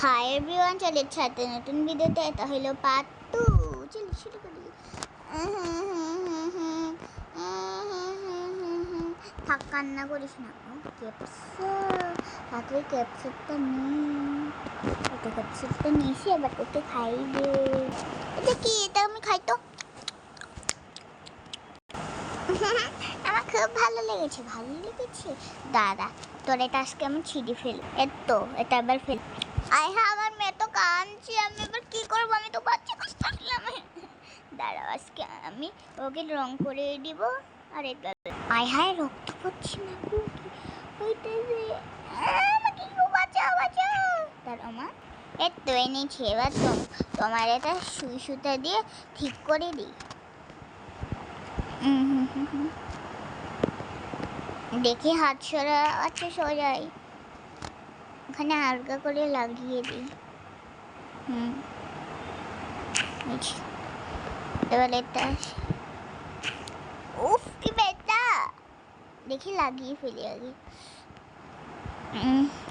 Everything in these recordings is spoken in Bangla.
হাই এভরিওয়ান, চলে সাথে নতুন ভিডিওতে এটা হলো পার্ট 2। চল শুরু করি। থাক, কান্না করিস না। তাড়াতাড়ি ক্যাপসুলটা নিই। এটা ক্যাপসুলটা নিয়েছি, এবার তোকে খাইবে। এটা কি? এটা আমি খাই তো। আমার খুব ভালো লেগেছে। দাদা, তোর এটা আজকে আমি ছিঁড়ে ফেলি। এটা এবার ফেল। আমার মেয়ে তো কাঁদছে, আমি এবার কি করবো? আমি তো বাচ্চা কাছে থাকলাম। দাঁড়াও, আজকে আমি ওকে রং করে দিব। আর এটা রক্ত পড়ছে না। আমাকে বাঁচাও। দাঁড়াও মা, এনেছি। এবার তোমার এটা সুই সুতা দিয়ে ঠিক করে দিই। দেখি হাত সরা আছে, সোজাই ওখানে আলগা করে লাগিয়ে দিই। এবার এটা উফ কি বেটা, দেখি লাগিয়ে ফেলি আগে।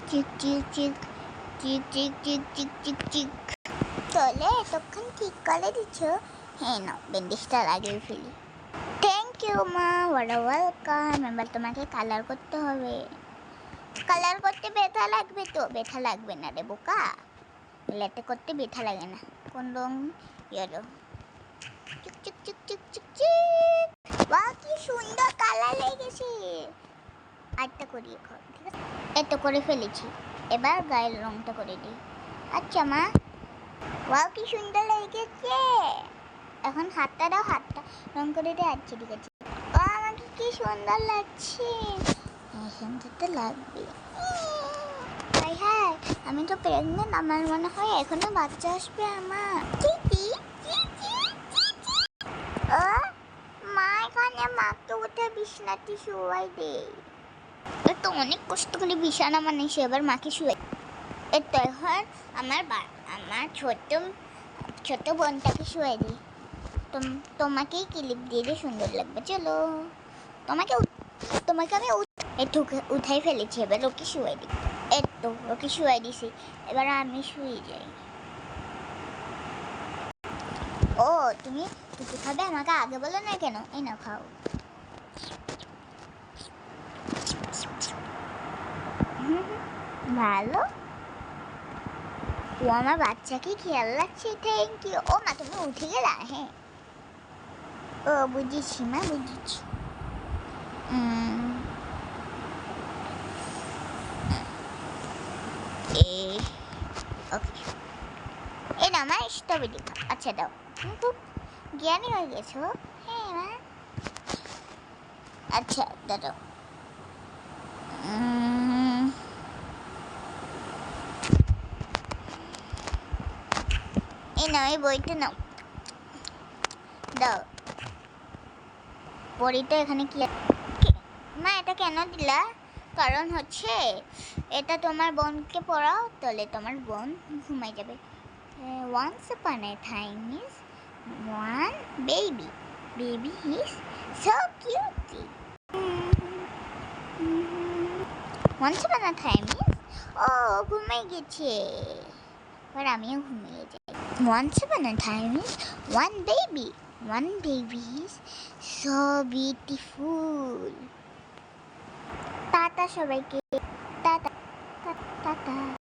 চিক চিক চিক চিক চিক চিক চিক চিক চিক। চলে এতক্ষণ ঠিক করে দিচ্ছ। হ্যাঁ না, ব্যান্ডেজটা লাগিয়ে ফেলি। থ্যাংক ইউ মা, ওয়েলকাম। এবার তোমাকে কালার করতে হবে। কালার করতে ব্যথা লাগবে তো? ব্যথা লাগবে না রে বোকা, লেটে করতে ব্যথা লাগে না। কোন রং? ইয়েলো। চিক চিক চিক চিক চিক চিক। বাহ, কি সুন্দর কালার লেগেছে। আরেকটা করি এখন, ঠিক আছে? এত করে ফেলেছি, এবার গায়ের রংটা করে দিই। আচ্ছা মা, বাহ কি সুন্দর লেগেছে। এখন হাতটা দাও, হাতটা রং করে দিয়ে। আচ্ছা ঠিক আছে। আমাকে কি সুন্দর লাগছে। সুন্দর লাগবে। হ্যাঁ, আমি তো প্রেগনেন্ট। আমার মনে হয় এখনো বাচ্চা আসবে আমার। মা এখানে মাকে উঠে বিছানাটি শুয়াই দে। তো অনেক কষ্ট করে বিছানা বানিয়েছি, এবার মাকে শুয়াই। তো এখন আমার ছোট বোনটাকে শুয়াই দিই। তোমাকেই ক্লিপ দিয়ে সুন্দর লাগবে। চলো, তোমাকে আমি উঠাই ফেলেছি। এবার ওকে শুয়াই দিই। ওকে শুয়াই দিছি, এবার আমি শুয়ে যাই। ও, তুমি টুকু খাবে? আমাকে আগে বলো না কেন? এই না, খাও। ভালো, ও আমার বাচ্চাকে খেয়াল রাখছে। Thank you. ও মা, তুমি উঠে গেলা? হ্যাঁ, ও বুঝেছি মা, বুঝেছি। ওকে, এই না মা, স্ট্রবেরি খাও। আচ্ছা দাও, তুমি খুব জ্ঞানী হয়ে গেছো। হ্যাঁ মা। আচ্ছা দাও। এই নাও, এই বইটা নাও, দাও। বইটা এখানে কি মা? এটা কেন দিলা? কারণ হচ্ছে এটা তোমার বোনকে পড়াও, তাহলে তোমার বোন ঘুমাই যাবে। Once upon a time is one baby. Baby is so cute. Once upon a time is ঘুমাই গেছে, এবার আমিও ঘুমিয়ে যাই। Once upon a time is one baby. One baby is so beautiful. Tata সবাইকে, টাটা টাটা।